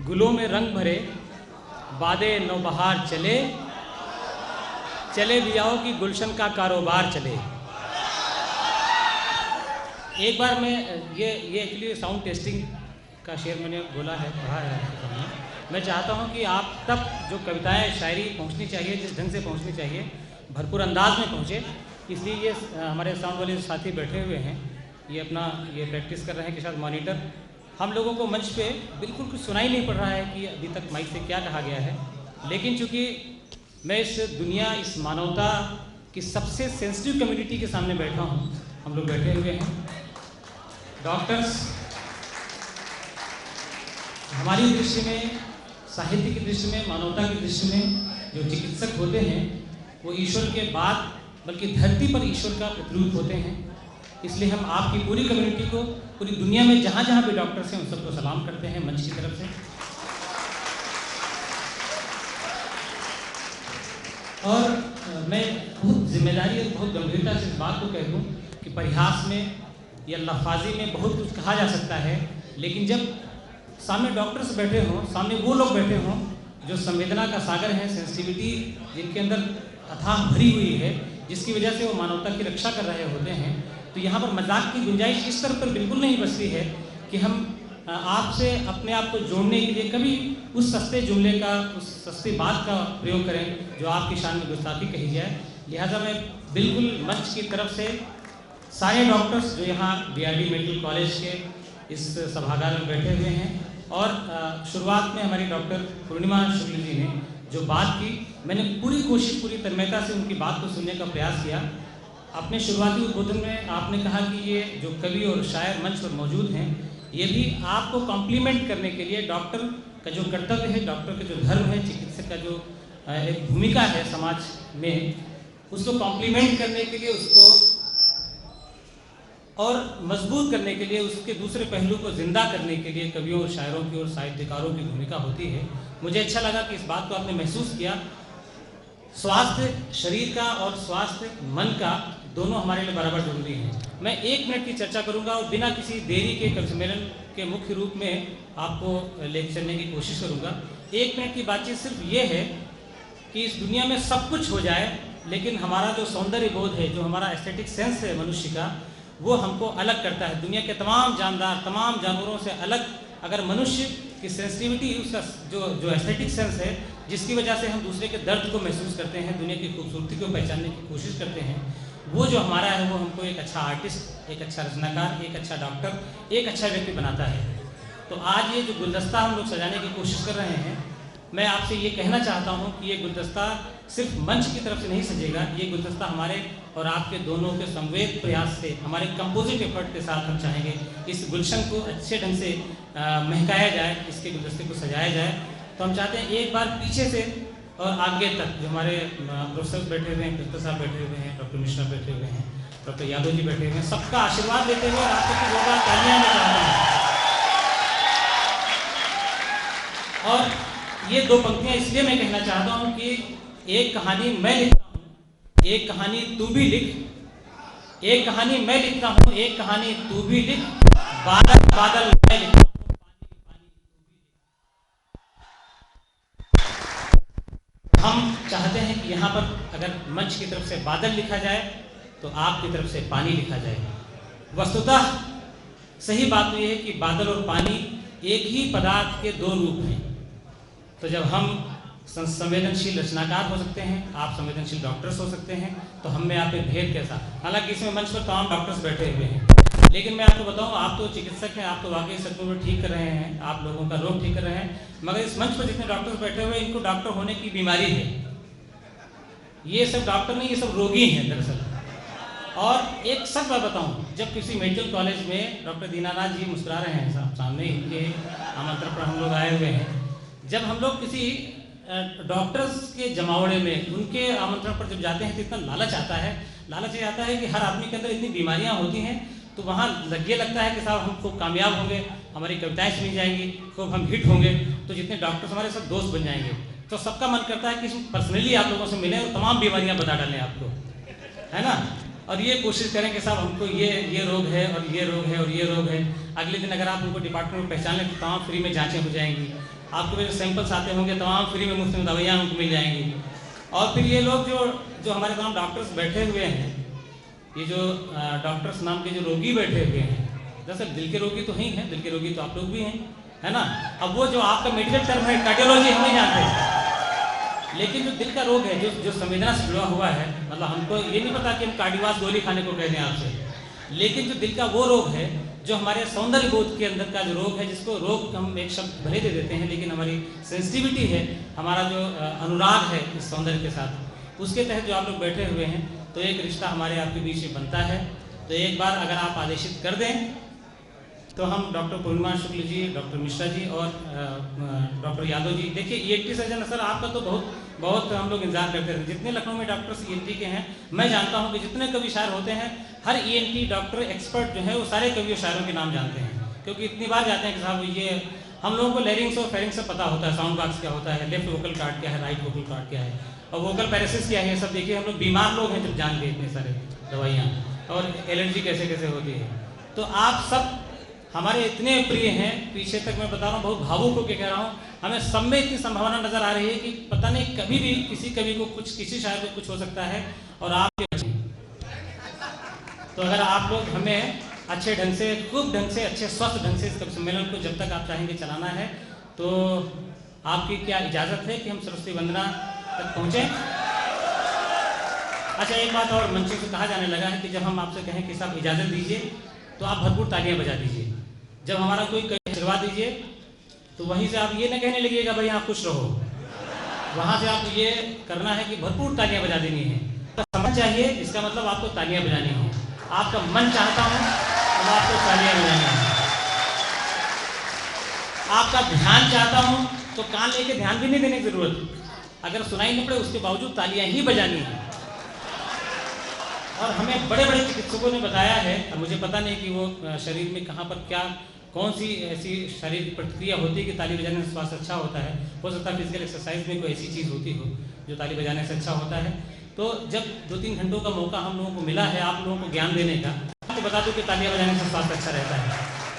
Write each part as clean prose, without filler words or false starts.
गुलों में रंग भरे बादे नौबहार चले, चले भी आओ कि गुलशन का कारोबार चले। एक बार मैं ये एक्चुअली साउंड टेस्टिंग का शेर मैंने बोला है, पढ़ा है आपके सामने। मैं चाहता हूँ कि आप तक जो कविताएं शायरी पहुँचनी चाहिए, जिस ढंग से पहुँचनी चाहिए, भरपूर अंदाज में पहुँचे। इसलिए ये हमारे साउंड वाले साथी बैठे हुए हैं, ये अपना ये प्रैक्टिस कर रहे हैं कि शायद मॉनिटर। हम लोगों को मंच पे बिल्कुल कुछ सुनाई नहीं पड़ रहा है कि अभी तक माइक से क्या कहा गया है, लेकिन चूँकि मैं इस दुनिया, इस मानवता की सबसे सेंसिटिव कम्युनिटी के सामने बैठा हूँ, हम लोग बैठे हुए हैं डॉक्टर्स। हमारी दृष्टि में, साहित्य की दृष्टि में, मानवता की दृष्टि में जो चिकित्सक होते हैं वो ईश्वर के बाद बल्कि धरती पर ईश्वर का प्रतिरूप होते हैं। इसलिए हम आपकी पूरी कम्युनिटी को, पूरी दुनिया में जहाँ जहाँ भी डॉक्टर्स हैं उन सबको सलाम करते हैं मंच की तरफ से। और मैं बहुत जिम्मेदारी और बहुत गंभीरता से इस बात को कह दूँ कि परिहास में या लफाजी में बहुत कुछ कहा जा सकता है, लेकिन जब सामने डॉक्टर्स बैठे हों, सामने वो लोग बैठे हों जो संवेदना का सागर है, सेंसिटिविटी जिनके अंदर अथाह भरी हुई है, जिसकी वजह से वो मानवता की रक्षा कर रहे होते हैं, तो यहाँ पर मजाक की गुंजाइश इस तरह पर बिल्कुल नहीं बचती है कि हम आपसे अपने आप को जोड़ने के लिए कभी उस सस्ते जुमले का, उस सस्ती बात का प्रयोग करें जो आपकी शान में गुस्ताखी कही जाए। लिहाजा मैं बिल्कुल मंच की तरफ से सारे डॉक्टर्स जो यहाँ बीआरडी मेडिकल कॉलेज के इस सभागार में बैठे हुए हैं, और शुरुआत में हमारी डॉक्टर पूर्णिमा शुक्ल जी ने जो बात की, मैंने पूरी कोशिश, पूरी तन्मयता से उनकी बात को सुनने का प्रयास किया। अपने शुरुआती उद्बोधन में आपने कहा कि ये जो कवि और शायर मंच पर मौजूद हैं, ये भी आपको कॉम्प्लीमेंट करने के लिए डॉक्टर का जो कर्तव्य है, डॉक्टर का जो धर्म है, चिकित्सक का जो एक भूमिका है समाज में, उसको कॉम्प्लीमेंट करने के लिए, उसको और मजबूत करने के लिए, उसके दूसरे पहलू को जिंदा करने के लिए कवियों और शायरों की और साहित्यकारों की भूमिका होती है। मुझे अच्छा लगा कि इस बात को आपने महसूस किया। स्वास्थ्य शरीर का और स्वास्थ्य मन का दोनों हमारे लिए बराबर जरूरी है। मैं 1 मिनट की चर्चा करूंगा और बिना किसी देरी के कवि सम्मेलन के मुख्य रूप में आपको लेकर चलने की कोशिश करूंगा। 1 मिनट की बातचीत सिर्फ ये है कि इस दुनिया में सब कुछ हो जाए, लेकिन हमारा जो सौंदर्य बोध है, जो हमारा एस्थेटिक सेंस है मनुष्य का, वो हमको अलग करता है दुनिया के तमाम जानदार, तमाम जानवरों से अलग। अगर मनुष्य की सेंसिटिविटी, उसका जो एस्थेटिक सेंस है, जिसकी वजह से हम दूसरे के दर्द को महसूस करते हैं, दुनिया की खूबसूरती को पहचानने की कोशिश करते हैं, वो जो हमारा है वो हमको एक अच्छा आर्टिस्ट, एक अच्छा रचनाकार, एक अच्छा डॉक्टर, एक अच्छा व्यक्ति बनाता है। तो आज ये जो गुलदस्ता हम लोग सजाने की कोशिश कर रहे हैं, मैं आपसे ये कहना चाहता हूँ कि ये गुलदस्ता सिर्फ मंच की तरफ से नहीं सजेगा। ये गुलदस्ता हमारे और आपके दोनों के संवेद प्रयास से, हमारे कंपोजिट एफर्ट के साथ हम चाहेंगे इस गुलशन को अच्छे ढंग से महकाया जाए, इसके गुलदस्ते को सजाया जाए। तो हम चाहते हैं एक बार पीछे से और आगे तक जो हमारे प्रोफेसर बैठे हुए हैं, डॉक्टर साहब बैठे हुए हैं, डॉक्टर मिश्रा बैठे हुए हैं, डॉक्टर यादव जी बैठे हुए हैं, सबका आशीर्वाद लेते हुए आपको की होगा तालियां में चाहता हूँ। और ये 2 पंक्तियाँ इसलिए मैं कहना चाहता हूँ कि एक कहानी मैं लिखता हूँ, एक कहानी तू भी लिख। एक कहानी मैं लिखता हूँ, एक कहानी तू भी लिख। बादल बादल मैं लिखता हूँ, हम चाहते हैं कि यहाँ पर अगर मंच की तरफ से बादल लिखा जाए तो आपकी तरफ से पानी लिखा जाए। वस्तुतः सही बात तो यह है कि बादल और पानी एक ही पदार्थ के 2 रूप हैं। तो जब हम संवेदनशील रचनाकार हो सकते हैं, आप संवेदनशील डॉक्टर्स हो सकते हैं, तो हम में आप पे भेद कैसा। हालांकि इसमें मंच पर तमाम डॉक्टर्स बैठे हुए हैं, लेकिन मैं आपको बताऊं, आप तो चिकित्सक हैं, आप तो वाकई सबको ठीक कर रहे हैं, आप लोगों का रोग ठीक कर रहे हैं, मगर इस मंच पर जितने डॉक्टर्स बैठे हुए हैं, इनको डॉक्टर होने की बीमारी है। ये सब डॉक्टर नहीं, ये सब रोगी हैं दरअसल। और एक सच बात बताऊँ, जब किसी मेडिकल कॉलेज में डॉक्टर दीनानाथ जी मुस्कुरा रहे हैं सामने, इनके आमंत्रण पर हम लोग आए हुए हैं, जब हम लोग किसी डॉक्टर्स के जमावड़े में, उनके आमंत्रण पर जब जाते हैं तो इतना लालच आता है। लालच ये आता है कि हर आदमी के अंदर इतनी बीमारियां होती हैं, तो वहाँ ये लगता है कि साहब हम खूब कामयाब होंगे, हमारी कविताएं सुनी जाएंगी, खूब हम हिट होंगे, तो जितने डॉक्टर्स हमारे सब दोस्त बन जाएंगे। तो सबका मन करता है कि पर्सनली आप लोगों से मिलें और तमाम बीमारियाँ बता डालें आपको, है ना। और ये कोशिश करें कि साहब हमको ये रोग है और ये रोग है और ये रोग है। अगले दिन अगर आप उनको डिपार्टमेंट में पहचान लें तो तमाम फ्री में जाँचें हो जाएंगी। आपके पास सैंपल्स आते होंगे, तमाम फ्री में मुफ्त में दवाइयाँ उनको मिल जाएंगी। और फिर ये लोग जो हमारे तमाम डॉक्टर्स बैठे हुए हैं, ये जो डॉक्टर्स नाम के जो रोगी बैठे हुए हैं, दरअसल दिल के रोगी तो ही हैं, दिल के रोगी तो आप लोग भी हैं, है ना। अब वो जो आपका मेडिकल टर्म है कार्डियोलॉजी हम नहीं जानते, लेकिन जो दिल का रोग है, जो संवेदना से जुड़ा हुआ है, मतलब हमको ये नहीं पता कि हम कार्डिवास गोली खाने को कह दें आपसे, लेकिन जो दिल का वो रोग है जो हमारे सौंदर्य बोध के अंदर का जो रोग है, जिसको रोग हम एक शब्द भले दे देते हैं, लेकिन हमारी सेंसिटिविटी है, हमारा जो अनुराग है इस सौंदर्य के साथ, उसके तहत जो आप लोग बैठे हुए हैं, तो एक रिश्ता हमारे आपके बीच में बनता है। तो एक बार अगर आप आदेशित कर दें तो हम डॉक्टर पूर्णिमा शुक्ल जी, डॉक्टर मिश्रा जी और डॉक्टर यादव जी, देखिए ईएनटी सर्जन सर आपका तो बहुत हम लोग इंतजार करते थे। जितने लखनऊ में डॉक्टर्स ईएनटी के हैं, मैं जानता हूं कि जितने कवि शायर होते हैं, हर ईएनटी डॉक्टर एक्सपर्ट जो है वो सारे कवि और शायरों के नाम जानते हैं, क्योंकि इतनी बार जाते हैं कि साहब ये हम लोगों को लैरिंग्स और फेरिंग्स से पता होता है, साउंड बॉक्स क्या होता है, लेफ्ट वोकल कार्ड क्या है, राइट वोकल कार्ड क्या है, और वोकल पैरासिस क्या है, सब देखिए हम लोग बीमार लोग हैं जब जान गए इतने सारे दवाइयाँ, और एलर्जी कैसे कैसे होती है। तो आप सब हमारे इतने प्रिय हैं, पीछे तक मैं बता रहा हूँ, बहुत भावुक होकर कह रहा हूँ, हमें सब में इतनी संभावना नजर आ रही है कि पता नहीं कभी भी किसी कवि को कुछ, किसी शायर को कुछ हो सकता है, और आप तो अगर आप लोग हमें अच्छे ढंग से, खूब ढंग से, अच्छे स्वस्थ ढंग से इस कवि सम्मेलन को जब तक आप चाहेंगे चलाना है, तो आपकी क्या इजाज़त है कि हम सरस्वती वंदना तक पहुँचें। अच्छा, एक बात और मंच से कहा जाने लगा है कि जब हम आपसे कहें कि साहब इजाज़त दीजिए, तो आप भरपूर तालियां बजा दीजिए। जब हमारा कोई आशीर्वाद दीजिए, तो वहीं से आप ये ना कहने लगिएगा भाई आप खुश रहो, वहाँ से आपको ये करना है कि भरपूर तालियां बजा देनी है। तो समझ चाहिए, इसका मतलब आपको तालियां बजानी है, आपका मन चाहता हूँ अब आपको तालियां बजानी है, आपका ध्यान चाहता हूँ तो कान लेके ध्यान भी नहीं देने की जरूरत, अगर सुनाई न पड़े उसके बावजूद तालियां ही बजानी है। और हमें बड़े बड़े चिकित्सकों ने बताया है, और मुझे पता नहीं कि वो शरीर में कहाँ पर क्या, कौन सी ऐसी शारीरिक प्रतिक्रिया होती है कि ताली बजाने से स्वास्थ्य अच्छा होता है। हो सकता है फिजिकल एक्सरसाइज में कोई ऐसी चीज़ होती हो जो ताली बजाने से अच्छा होता है। तो जब 2-3 घंटों का मौका हम लोगों को मिला है आप लोगों को ज्ञान देने का, तो बता दूं कि तालियां बजाने से स्वास्थ्य अच्छा रहता है,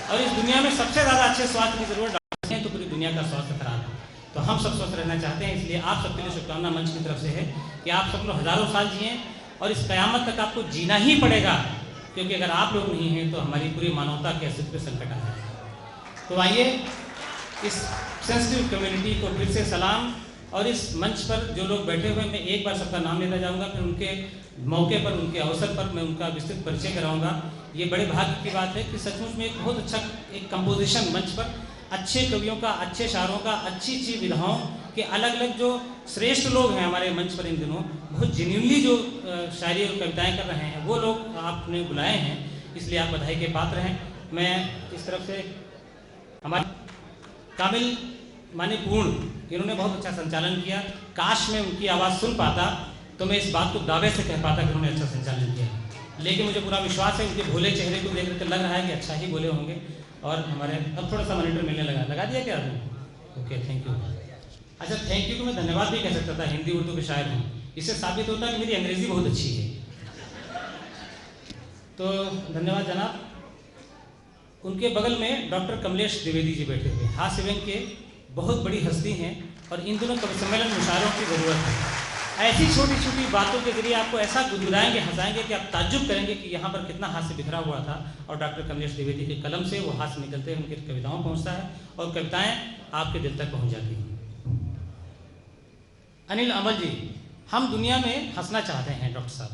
और इस दुनिया में सबसे ज़्यादा अच्छे स्वास्थ्य की जरूरत डॉक्टर है, तो पूरी दुनिया का स्वास्थ्य खराब है। तो हम सब स्वस्थ रहना चाहते हैं, इसलिए आप सबके लिए शुभकामना मंच की तरफ से है कि आप सब लोग हज़ारों साल जिएँ, और इस कयामत तक आपको जीना ही पड़ेगा, क्योंकि अगर आप लोग नहीं हैं तो हमारी पूरी मानवता के अस्तित्व पे संकट आ जाएगा। तो आइए इस सेंसिटिव कम्युनिटी को फिर से सलाम, और इस मंच पर जो लोग बैठे हुए हैं, मैं एक बार सबका नाम लेता जाऊंगा, फिर उनके मौके पर, उनके अवसर पर मैं उनका विस्तृत परिचय कराऊंगा। ये बड़े भाग्य की बात है कि सचमुच में एक बहुत अच्छा एक कंपोजिशन मंच पर अच्छे कवियों का, अच्छे शायरों का, अच्छी अच्छी विधाओं के अलग अलग जो श्रेष्ठ लोग हैं हमारे मंच पर इन दिनों, बहुत जेन्युइनली जो शायरी और कविताएं कर रहे हैं, वो लोग आपने बुलाए हैं, इसलिए आप बधाई के पात्र हैं। मैं इस तरफ से हमारे कामिल माने पूर्ण, इन्होंने बहुत अच्छा संचालन किया, काश मैं उनकी आवाज़ सुन पाता तो मैं इस बात को दावे से कह पाता कि उन्होंने अच्छा संचालन किया, लेकिन मुझे पूरा विश्वास है, उनके भोले चेहरे को देख कर लग रहा है कि अच्छा ही बोले होंगे। और हमारे अब थोड़ा सा मॉनिटर मिलने लगा दिया क्या आपने? Okay, thank you. अच्छा, थैंक यू को मैं धन्यवाद भी कह सकता था, हिंदी उर्दू के शायर हूँ, इससे साबित होता है कि मेरी अंग्रेजी बहुत अच्छी है। तो धन्यवाद जनाब। उनके बगल में डॉक्टर कमलेश द्विवेदी जी बैठे हुए, हास्य व्यंग के बहुत बड़ी हस्ती हैं, और इन दिनों कवि सम्मेलन मुशायरों की ज़रूरत है। ऐसी छोटी छोटी बातों के जरिए आपको ऐसा गुदगुदाएंगे, हंसाएंगे कि आप ताज्जुब करेंगे कि यहाँ पर कितना हास्य बिखरा हुआ था, और डॉक्टर कमलेश द्विवेदी के कलम से वो हास्य निकलते हैं, उनकी कविताओं पहुँचता है, और कविताएँ आपके दिल तक पहुँच जाती हैं। अनिल अमल जी, हम दुनिया में हंसना चाहते हैं डॉक्टर साहब,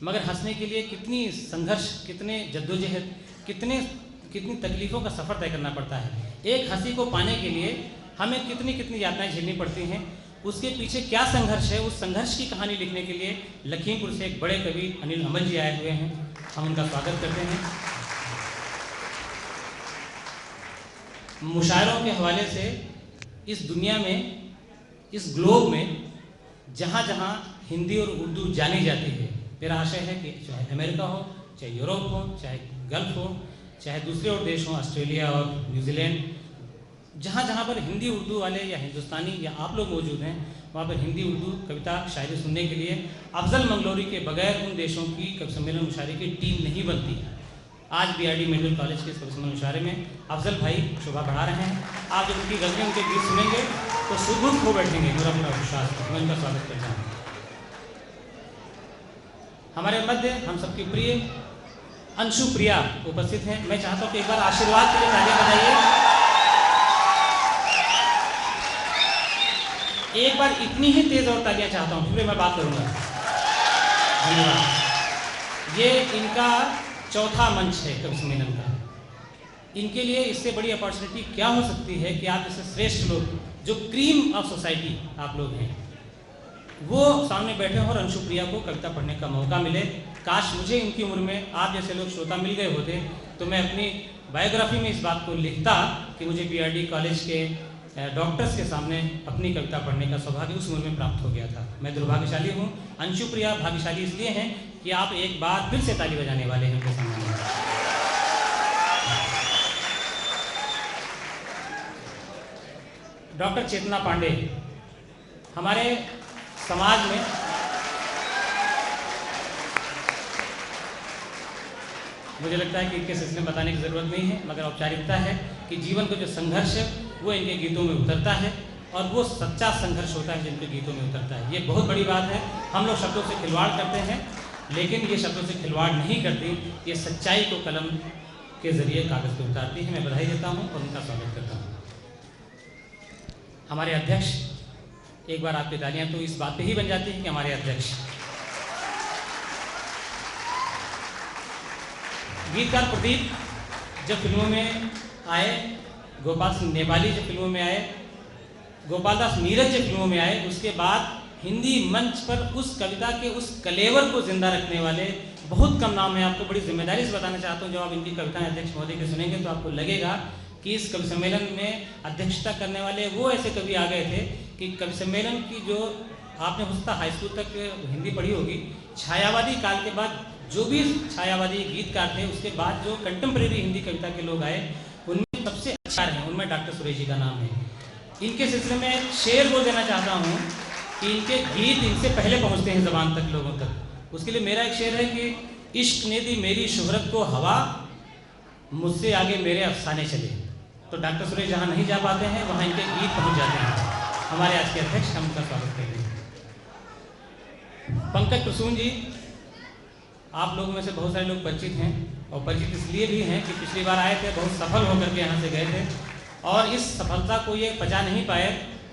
मगर हंसने के लिए कितनी संघर्ष, कितने जद्दोजहद, कितनी तकलीफ़ों का सफ़र तय करना पड़ता है। एक हंसी को पाने के लिए हमें कितनी यातनाएं झेलनी पड़ती हैं, उसके पीछे क्या संघर्ष है, उस संघर्ष की कहानी लिखने के लिए लखीमपुर से एक बड़े कवि अनिल अमल जी आए हुए हैं, हम उनका स्वागत करते हैं। मुशायरों के हवाले से इस दुनिया में, इस ग्लोब में जहाँ जहाँ हिंदी और उर्दू जानी जाती है, मेरा आशय है कि चाहे अमेरिका हो, चाहे यूरोप हो, चाहे गल्फ हो, चाहे दूसरे और देश हों, ऑस्ट्रेलिया और न्यूजीलैंड, जहाँ जहाँ पर हिंदी उर्दू वाले या हिंदुस्तानी या आप लोग मौजूद हैं, वहाँ पर हिंदी उर्दू कविता शायरी सुनने के लिए अफजल मंगलोरी के बगैर उन देशों की कवि सम्मेलन मुशायरे की टीम नहीं बनती। आज बीआरडी मेडिकल कॉलेज के कवि सम्मेलन मुशायरे में अफजल भाई शोभा बढ़ा रहे हैं। आप जब उनकी गज़लें, उनके गीत सुनेंगे तो सुदबुद हो बैठेंगे, मेरा पूरा विश्वास है। मैं उनका स्वागत करता हूँ। हमारे मध्य हम सबकी प्रिय अंशु प्रिया उपस्थित हैं। मैं चाहता हूँ कि एक बार आशीर्वाद के लिए तालियां बजाइए। एक बार इतनी ही तेज और तालियां चाहता हूँ, फिर मैं बात करूँगा। धन्यवाद। ये इनका चौथा मंच है कवि सम्मेलन का। इनके लिए इससे बड़ी अपॉर्चुनिटी क्या हो सकती है कि आप जैसे श्रेष्ठ लोग, जो क्रीम ऑफ सोसाइटी आप लोग हैं, वो सामने बैठे हों और अंशु प्रिया को कविता पढ़ने का मौका मिले। काश मुझे इनकी उम्र में आप जैसे लोग श्रोता मिल गए होते तो मैं अपनी बायोग्राफी में इस बात को लिखता कि मुझे बीआरडी कॉलेज के डॉक्टर्स के सामने अपनी कविता पढ़ने का सौभाग्य उस उम्र में प्राप्त हो गया था। मैं दुर्भाग्यशाली हूँ। अंशु प्रिया भाग्यशाली इसलिए हैं कि आप एक बार फिर से ताली बजाने वाले हैं उनके सामने। डॉक्टर चेतना पांडे हमारे समाज में मुझे लगता है कि इनके सिलसिले में बताने की ज़रूरत नहीं है, मगर औपचारिकता है कि जीवन का जो संघर्ष है वो इनके गीतों में उतरता है और वो सच्चा संघर्ष होता है जिनके गीतों में उतरता है। ये बहुत बड़ी बात है। हम लोग शब्दों से खिलवाड़ करते हैं, लेकिन ये शब्दों से खिलवाड़ नहीं करती, ये सच्चाई को कलम के जरिए कागज़ पर उतारती है। मैं बधाई देता हूँ और उनका स्वागत करता हूँ। हमारे अध्यक्ष, एक बार आपकी तालियां तो इस बात पे ही बन जाती है कि हमारे अध्यक्ष गीतकार प्रदीप जब फिल्मों में आए, गोपाल सिंह नेपाली जब फिल्मों में आए, गोपाल दास नीरज जब फिल्मों में आए, उसके बाद हिंदी मंच पर उस कविता के उस कलेवर को जिंदा रखने वाले बहुत कम नाम है। आपको बड़ी जिम्मेदारी से बताना चाहता हूँ, जब आप इनकी कविताएं अध्यक्ष महोदय के सुनेंगे तो आपको लगेगा कि इस कवि सम्मेलन में अध्यक्षता करने वाले वो ऐसे कवि आ गए थे कि कवि सम्मेलन की जो आपने हो सकता हाई स्कूल तक हिंदी पढ़ी होगी, छायावादी काल के बाद जो भी छायावादी गीतकार थे, उसके बाद जो कंटेम्प्रेरी हिंदी कविता के लोग आए, उनमें सबसे अच्छा हैं, उनमें डॉक्टर सुरेश जी का नाम है। इनके सिलसिले में शेर बोल देना चाहता हूँ कि इनके गीत इनसे पहले पहुँचते हैं ज़बान तक, लोगों तक। उसके लिए मेरा एक शेर है कि इश्क ने दी मेरी शोहरत को हवा, मुझसे आगे मेरे अफसाने चले। तो डॉक्टर सुरेश जहाँ नहीं जा पाते हैं वहाँ इनके गीत पहुँच जाते हैं। हमारे आज के अध्यक्ष, हम उनका स्वागत करेंगे। पंकज प्रसून जी, आप लोगों में से बहुत सारे लोग परिचित हैं और परिचित इसलिए भी हैं कि पिछली बार आए थे, बहुत सफल होकर के यहाँ से गए थे और इस सफलता को ये पचा नहीं पाए,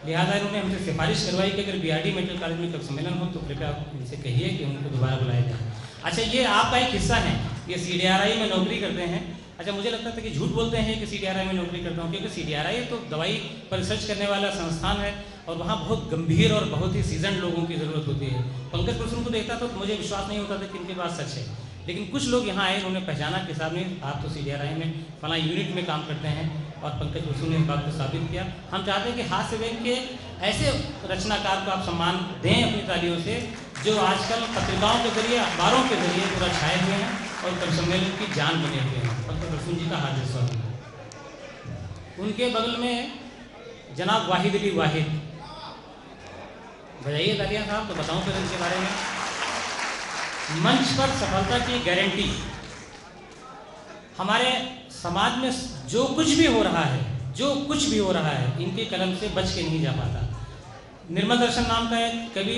लिहाजा इन्होंने हमसे सिफारिश करवाई कि अगर बीआरडी मेडिकल कॉलेज में कवि सम्मेलन हो तो कृपया इनसे कहिए कि उनको दोबारा बुलाया जाए। अच्छा, ये आपका एक हिस्सा है, ये CDRI में नौकरी करते हैं। अच्छा, मुझे लगता था कि झूठ बोलते हैं कि CDRI में नौकरी करता हूँ, क्योंकि CDRI तो दवाई पर रिसर्च करने वाला संस्थान है और वहाँ बहुत गंभीर और बहुत ही सीजन लोगों की ज़रूरत होती है। पंकज प्रसून को देखता तो मुझे विश्वास नहीं होता था कि इनके पास सच है, लेकिन कुछ लोग यहाँ आए, उन्होंने पहचाना कि साहब ने आप तो CDRI में फला यूनिट में काम करते हैं, और पंकज प्रसून ने इस बात को साबित किया। हम चाहते हैं कि हास्य व्यंग के ऐसे रचनाकार को आप सम्मान दें अपनी तालियों से, जो आजकल पत्रिकाओं के जरिए, अखबारों के जरिए पूरा छाए हुए हैं और कवि सम्मेलन की जान बने हुए हैं। पंकज प्रसून जी का हार्दिक स्वागत। उनके बगल में जनाब वाहिद अली वाहिद, बजाइए तालियां साहब, तो बताऊं फिर इनके बारे में। मंच पर सफलता की गारंटी। हमारे समाज में जो कुछ भी हो रहा है, जो कुछ भी हो रहा है, इनके कलम से बच के नहीं जा पाता। निर्मल दर्शन नाम का एक कवि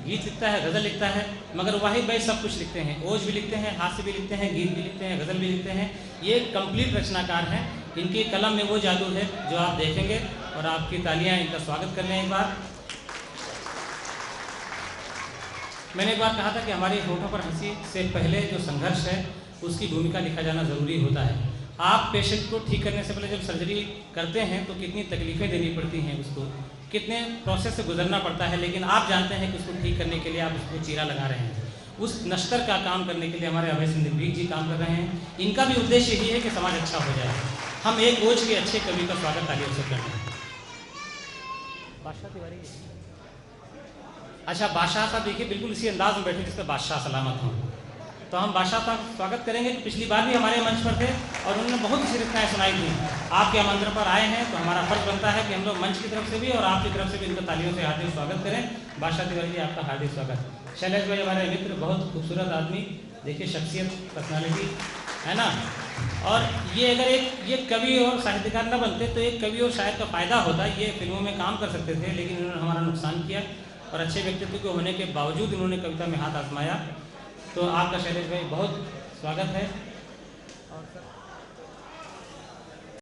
गीत लिखता है, गज़ल लिखता है, मगर वाहिद भाई सब कुछ लिखते हैं, ओज भी लिखते हैं, हास्य भी लिखते हैं, गीत भी लिखते हैं, गज़ल भी लिखते हैं। ये कंप्लीट रचनाकार हैं। इनकी कलम में वो जादू है जो आप देखेंगे, और आपकी तालियां इनका स्वागत कर लें एक बार। मैंने एक बार कहा था कि हमारे होठों पर हंसी से पहले जो संघर्ष है उसकी भूमिका लिखा जाना ज़रूरी होता है। आप पेशेंट को ठीक करने से पहले जब सर्जरी करते हैं तो कितनी तकलीफ़ें देनी पड़ती हैं, उसको कितने प्रोसेस से गुजरना पड़ता है, लेकिन आप जानते हैं कि उसको ठीक करने के लिए आप उसको चीरा लगा रहे हैं। उस नश्तर का काम करने के लिए हमारे अभय सिंह जी काम कर रहे हैं। इनका भी उद्देश्य यही है कि समाज अच्छा हो जाए। हम एक ओज के अच्छे कवि का स्वागत तालियों से करते हैं। बादशाह तिवारी, अच्छा बादशाह साहब देखिए बिल्कुल इसी अंदाज में बैठे जिसका बादशाह सलामत हों, तो हम बादशाह साहब स्वागत करेंगे। पिछली बार भी हमारे मंच पर थे और उन्होंने बहुत सी रचनाएं सुनाई थी। आपके आमंत्रण पर आए हैं तो हमारा फर्ज बनता है कि हम लोग मंच की तरफ से भी और आपकी तरफ से भी इनका तालियों से हार्दिक स्वागत करें। बादशाह तिवारी जी, आपका हार्दिक स्वागत। शैलेश भाई हमारे मित्र, बहुत खूबसूरत आदमी, देखिए शख्सियत, पर्सनालिटी है ना, और ये अगर ये कवि और साहित्यकार न बनते तो एक कवि और शायर का फ़ायदा होता, ये फिल्मों में काम कर सकते थे, लेकिन इन्होंने हमारा नुकसान किया और अच्छे व्यक्तित्व के होने के बावजूद इन्होंने कविता में हाथ आजमाया। तो आपका शैलेश भाई बहुत स्वागत है। और सर